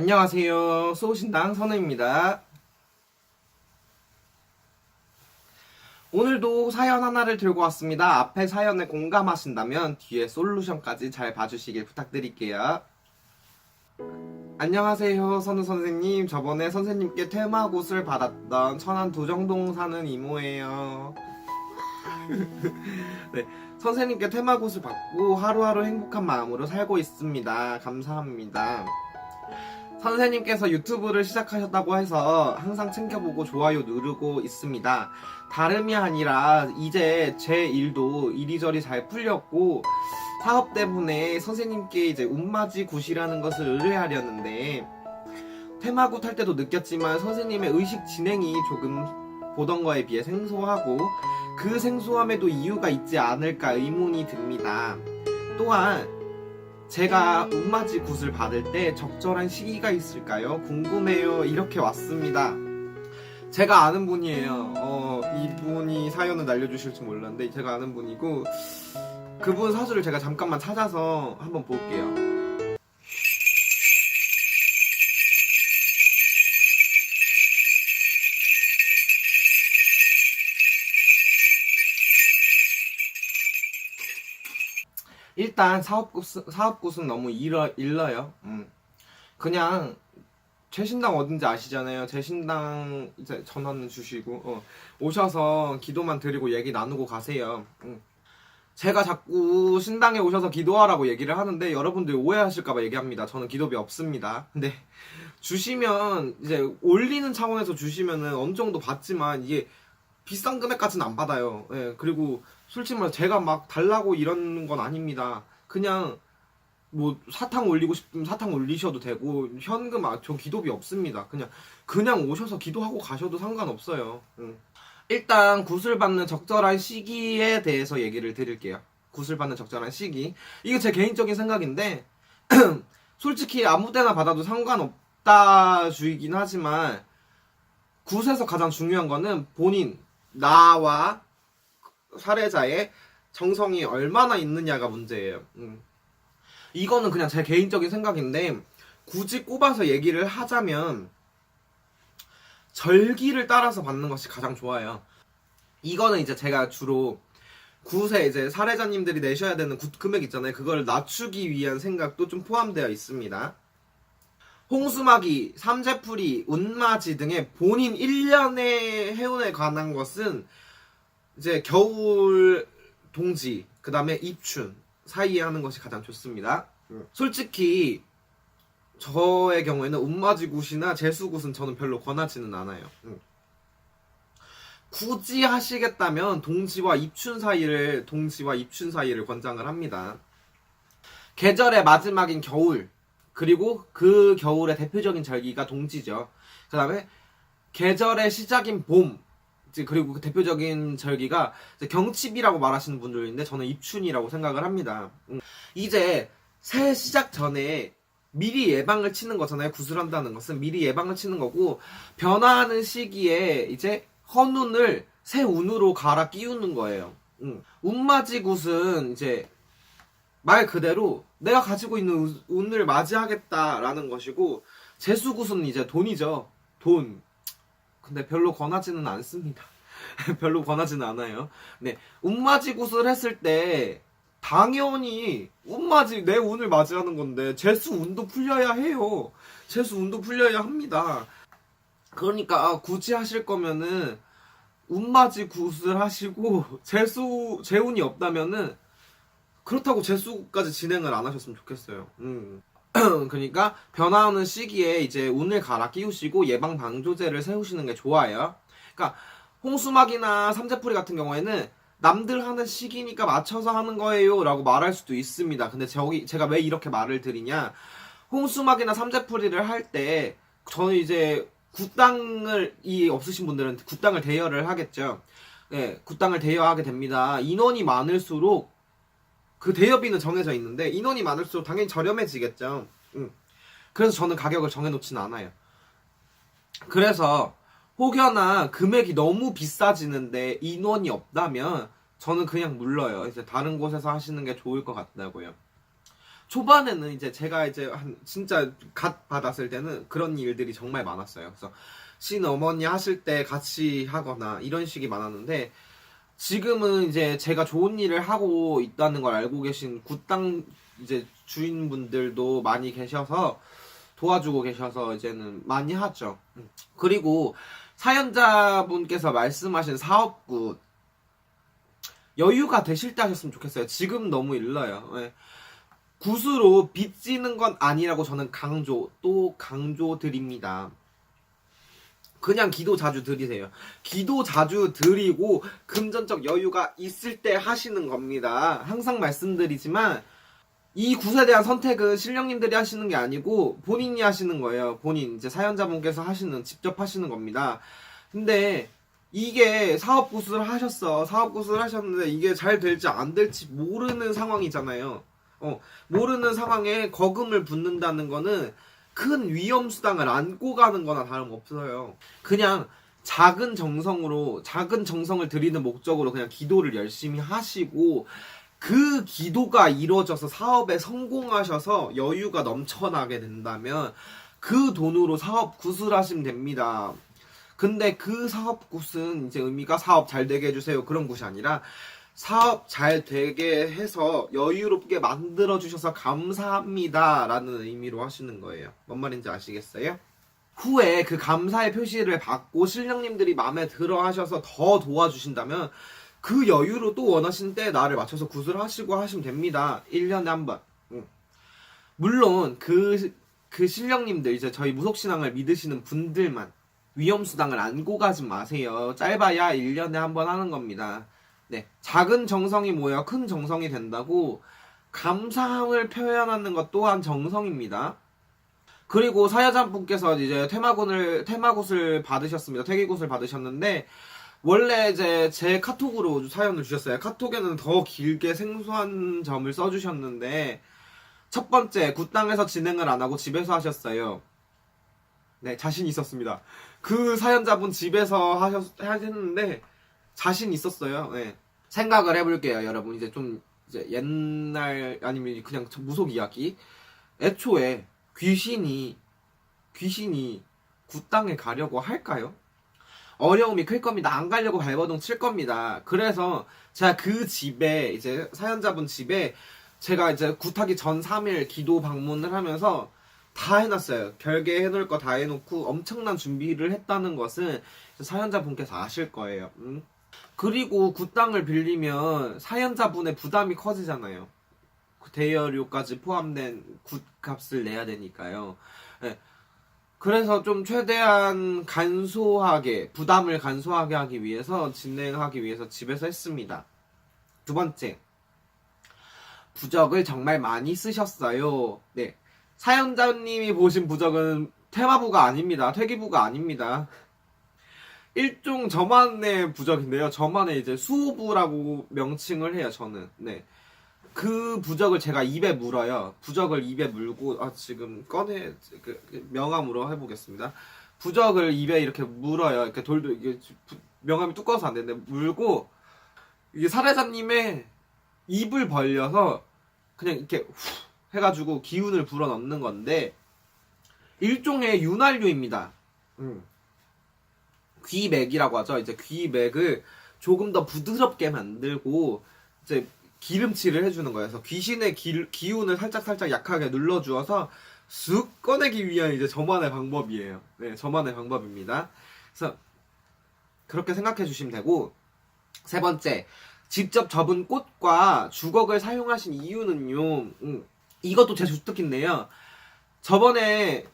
안녕하세요. 수호신당 선우입니다. 오늘도 사연 하나를 들고 왔습니다. 앞에 사연에 공감하신다면 뒤에 솔루션까지 잘 봐주시길 부탁드릴게요. 안녕하세요, 선우 선생님. 저번에 선생님께 테마굿을 받았던 천안 두정동 사는 이모예요. 네, 선생님께 테마굿을 받고 하루하루 행복한 마음으로 살고 있습니다. 감사합니다. 선생님께서 유튜브를 시작하셨다고 해서 항상 챙겨보고 좋아요 누르고 있습니다. 다름이 아니라 이제 제 일도 이리저리 잘 풀렸고 사업 때문에 선생님께 이제 운맞이 굿이라는 것을 의뢰하려는데 테마굿 할 때도 느꼈지만 선생님의 의식 진행이 조금 보던 거에 비해 생소하고 그 생소함에도 이유가 있지 않을까 의문이 듭니다. 또한 제가 운맞이 굿을 받을 때 적절한 시기가 있을까요? 궁금해요. 이렇게 왔습니다. 제가 아는 분이에요. 이분이 사연을 날려주실지 몰랐는데 제가 아는 분이고 그분 사주를 제가 잠깐만 찾아서 한번 볼게요. 일단 사업굿은 너무 일러요. 그냥 제 신당 어딘지 아시잖아요. 제 신당 이제 전화는 주시고 오셔서 기도만 드리고 얘기 나누고 가세요. 제가 자꾸 신당에 오셔서 기도하라고 얘기를 하는데 여러분들 오해하실까봐 얘기합니다. 저는 기도비 없습니다. 근데 주시면 이제 올리는 차원에서 주시면은 어느 정도 받지만 이게 비싼 금액까지는 안 받아요. 예, 그리고 솔직히 말해서 제가 막 달라고 이러는 건 아닙니다. 그냥 뭐 사탕 올리고 싶으면 사탕 올리셔도 되고 현금 저 기도비 없습니다. 그냥 오셔서 기도하고 가셔도 상관없어요. 일단 굿을 받는 적절한 시기에 대해서 얘기를 드릴게요. 굿을 받는 적절한 시기. 이게 제 개인적인 생각인데 솔직히 아무 때나 받아도 상관없다 주의긴 하지만 굿에서 가장 중요한 거는 본인 나와 사례자의 정성이 얼마나 있느냐가 문제예요. 이거는 그냥 제 개인적인 생각인데 굳이 꼽아서 얘기를 하자면 절기를 따라서 받는 것이 가장 좋아요. 이거는 이제 제가 주로 굿에 이제 사례자님들이 내셔야 되는 굿 금액 있잖아요. 그걸 낮추기 위한 생각도 좀 포함되어 있습니다. 홍수마기, 삼재풀이, 운맞이 등의 본인 1년의 해운에 관한 것은 이제 겨울 동지, 그 다음에 입춘 사이에 하는 것이 가장 좋습니다. 솔직히 저의 경우에는 운맞이 굿이나 재수굿은 저는 별로 권하지는 않아요. 굳이 하시겠다면 동지와 입춘 사이를 권장을 합니다. 계절의 마지막인 겨울, 그리고 그 겨울의 대표적인 절기가 동지죠. 그 다음에 계절의 시작인 봄, 그리고 그 대표적인 절기가 경칩이라고 말하시는 분들도 있는데 저는 입춘이라고 생각을 합니다. 이제 새해 시작 전에 미리 예방을 치는 거잖아요. 굿을 한다는 것은 미리 예방을 치는 거고 변화하는 시기에 이제 헌운을 새 운으로 갈아 끼우는 거예요. 운맞이 굿은 이제 말 그대로 내가 가지고 있는 운을 맞이하겠다라는 것이고 재수굿은 이제 돈이죠. 돈. 근데 별로 권하지는 않습니다. 별로 권하지는 않아요. 네, 운맞이 굿을 했을 때 당연히 내 운을 맞이하는 건데 재수 운도 풀려야 해요. 재수 운도 풀려야 합니다. 그러니까 굳이 하실 거면은 운맞이 굿을 하시고 재운이 없다면은 그렇다고 재수까지 진행을 안 하셨으면 좋겠어요. 그러니까 변화하는 시기에 이제 운을 갈아 끼우시고 예방 방조제를 세우시는 게 좋아요. 그러니까 홍수막이나 삼재풀이 같은 경우에는 남들 하는 시기니까 맞춰서 하는 거예요 라고 말할 수도 있습니다. 근데 제가 왜 이렇게 말을 드리냐, 홍수막이나 삼재풀이를 할 때 저는 이제 굿당이 없으신 분들은 굿당을 대여를 하겠죠. 네, 굿당을 대여하게 됩니다. 인원이 많을수록 그 대여비는 정해져 있는데 인원이 많을수록 당연히 저렴해지겠죠. 그래서 저는 가격을 정해놓지는 않아요. 그래서 혹여나 금액이 너무 비싸지는데 인원이 없다면 저는 그냥 물러요. 이제 다른 곳에서 하시는 게 좋을 것 같다고요. 초반에는 이제 제가 이제 진짜 갓 받았을 때는 그런 일들이 정말 많았어요. 그래서 신어머니 하실 때 같이 하거나 이런 식이 많았는데, 지금은 이제 제가 좋은 일을 하고 있다는 걸 알고 계신 굿당 이제 주인분들도 많이 계셔서 도와주고 계셔서 이제는 많이 하죠. 그리고 사연자분께서 말씀하신 사업굿, 여유가 되실 때 하셨으면 좋겠어요. 지금 너무 일러요. 네. 굿으로 빚지는 건 아니라고 저는 또 강조 드립니다. 그냥 기도 자주 드리세요. 기도 자주 드리고 금전적 여유가 있을 때 하시는 겁니다. 항상 말씀드리지만 이 굿에 대한 선택은 신령님들이 하시는 게 아니고 본인이 하시는 거예요. 본인 이제 사연자분께서 직접 하시는 겁니다. 근데 이게 사업굿을 하셨는데 이게 잘 될지 안 될지 모르는 상황이잖아요. 모르는 상황에 거금을 붓는다는 거는 큰 위험 수당을 안고 가는 거나 다름없어요. 그냥 작은 정성을 드리는 목적으로 그냥 기도를 열심히 하시고, 그 기도가 이루어져서 사업에 성공하셔서 여유가 넘쳐나게 된다면 그 돈으로 사업 굿을 하시면 됩니다. 근데 그 사업 굿은 이제 의미가 사업 잘 되게 해주세요 그런 굿이 아니라, 사업 잘 되게 해서 여유롭게 만들어 주셔서 감사합니다 라는 의미로 하시는 거예요. 뭔 말인지 아시겠어요? 후에 그 감사의 표시를 받고 신령님들이 마음에 들어 하셔서 더 도와주신다면 그 여유로 또 원하시는 때에 나를 맞춰서 굿을 하시고 하시면 됩니다. 1년에 한 번. 물론 그 신령님들, 이제 저희 무속신앙을 믿으시는 분들만 위험수당을 안고 가지 마세요. 짧아야 1년에 한 번 하는 겁니다. 네, 작은 정성이 모여 큰 정성이 된다고 감사함을 표현하는 것 또한 정성입니다. 그리고 사여자분께서 이제 테마굿을 받으셨습니다. 퇴기굿을 받으셨는데, 원래 이제 제 카톡으로 사연을 주셨어요. 카톡에는 더 길게 생소한 점을 써주셨는데, 첫 번째, 굿당에서 진행을 안 하고 집에서 하셨어요. 네, 자신 있었습니다. 그 사연자분 집에서 하셨는데 자신 있었어요. 네. 생각을 해볼게요, 여러분. 이제 옛날, 아니면 그냥 무속 이야기. 애초에 귀신이 굿당에 가려고 할까요? 어려움이 클 겁니다. 안 가려고 발버둥 칠 겁니다. 그래서 제가 그 집에, 이제 사연자분 집에 제가 이제 굿하기 전 3일 기도 방문을 하면서 다 해놨어요. 결계 해놓을 거 다 해놓고 엄청난 준비를 했다는 것은 사연자분께서 아실 거예요. 그리고 굿당을 빌리면 사연자분의 부담이 커지잖아요. 대여료까지 포함된 굿값을 내야 되니까요. 네. 그래서 좀 최대한 부담을 간소하게 하기 위해서, 진행하기 위해서 집에서 했습니다. 두 번째, 부적을 정말 많이 쓰셨어요. 네. 사연자님이 보신 부적은 테마부가 아닙니다. 퇴기부가 아닙니다. 일종 저만의 부적인데요. 저만의 이제 수호부라고 명칭을 해요, 저는. 네. 그 부적을 제가 입에 물어요. 부적을 입에 물고, 지금 명함으로 해보겠습니다. 부적을 입에 이렇게 물어요. 이렇게 이게 명함이 두꺼워서 안 되는데, 물고, 이게 사례자님의 입을 벌려서 그냥 이렇게 후 해가지고 기운을 불어 넣는 건데, 일종의 윤활유입니다. 귀맥이라고 하죠. 이제 귀맥을 조금 더 부드럽게 만들고 이제 기름칠을 해주는 거예요. 그래서 귀신의 기운을 살짝 약하게 눌러주어서 쑥 꺼내기 위한 이제 저만의 방법이에요. 네, 저만의 방법입니다. 그래서 그렇게 생각해 주시면 되고, 세 번째, 직접 접은 꽃과 주걱을 사용하신 이유는요. 이것도 제 주특기인데요. 저번에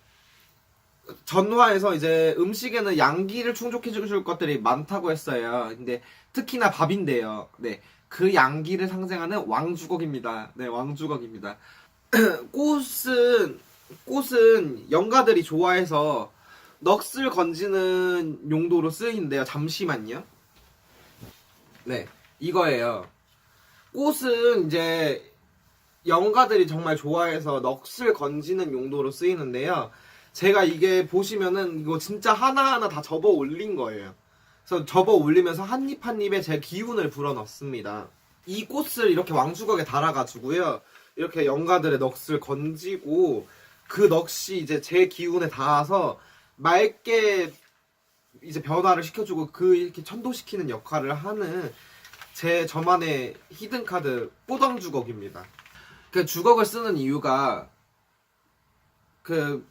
전화에서 이제 음식에는 양기를 충족해 줄 것들이 많다고 했어요. 근데 특히나 밥인데요. 네. 그 양기를 상징하는 왕주걱입니다. 네, 왕주걱입니다. 꽃은 영가들이 좋아해서 넋을 건지는 용도로 쓰이는데요. 잠시만요. 네, 이거예요. 꽃은 이제 영가들이 정말 좋아해서 넋을 건지는 용도로 쓰이는데요. 제가 이게 보시면은 이거 진짜 하나하나 다 접어 올린 거예요. 그래서 접어 올리면서 한 입 한 입에 제 기운을 불어 넣습니다. 이 꽃을 이렇게 왕주걱에 달아가지고요. 이렇게 영가들의 넋을 건지고 그 넋이 이제 제 기운에 닿아서 맑게 이제 변화를 시켜주고 그 이렇게 천도시키는 역할을 하는 제 저만의 히든 카드 뽀당 주걱입니다. 그 주걱을 쓰는 이유가 그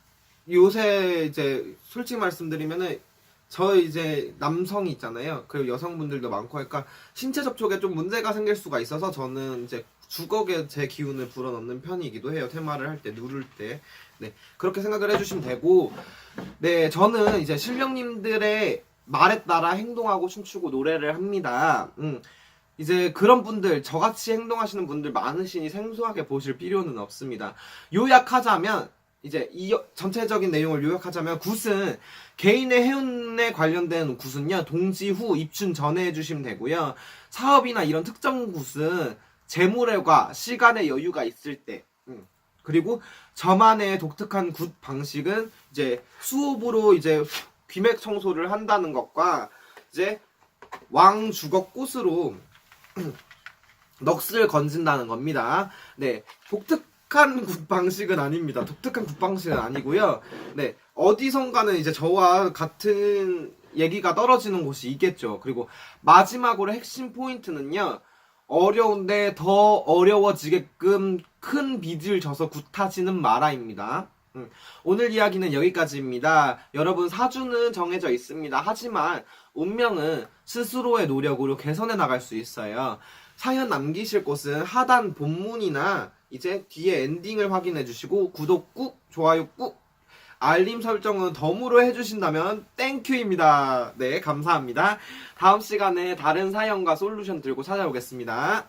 요새 이제 솔직히 말씀드리면은 저 이제 남성이 있잖아요. 그리고 여성분들도 많고 하니까 신체 접촉에 좀 문제가 생길 수가 있어서 저는 이제 주걱에 제 기운을 불어넣는 편이기도 해요. 테마를 할 때, 누를 때. 네. 그렇게 생각을 해주시면 되고, 네. 저는 이제 신령님들의 말에 따라 행동하고 춤추고 노래를 합니다. 이제 그런 분들, 저같이 행동하시는 분들 많으시니 생소하게 보실 필요는 없습니다. 요약하자면, 이제 이 전체적인 내용을 요약하자면 굿은 개인의 해운에 관련된 굿은요 동지 후 입춘 전에 해주시면 되고요. 사업이나 이런 특정 굿은 재물과 시간의 여유가 있을 때 그리고 저만의 독특한 굿 방식은 이제 수업으로 이제 귀맥 청소를 한다는 것과 이제 왕주걱 꽃으로 넋을 건진다는 겁니다. 네, 독특한 굿 방식은 아닙니다. 독특한 굿 방식은 아니고요. 네, 어디선가는 이제 저와 같은 얘기가 떨어지는 곳이 있겠죠. 그리고 마지막으로 핵심 포인트는요. 어려운데 더 어려워지게끔 큰 빚을 져서 굿하지는 마라입니다. 오늘 이야기는 여기까지입니다. 여러분 사주는 정해져 있습니다. 하지만 운명은 스스로의 노력으로 개선해 나갈 수 있어요. 사연 남기실 곳은 하단 본문이나 이제 뒤에 엔딩을 확인해 주시고 구독 꾹, 좋아요 꾹, 알림 설정은 덤으로 해주신다면 땡큐입니다. 네, 감사합니다. 다음 시간에 다른 사연과 솔루션 들고 찾아오겠습니다.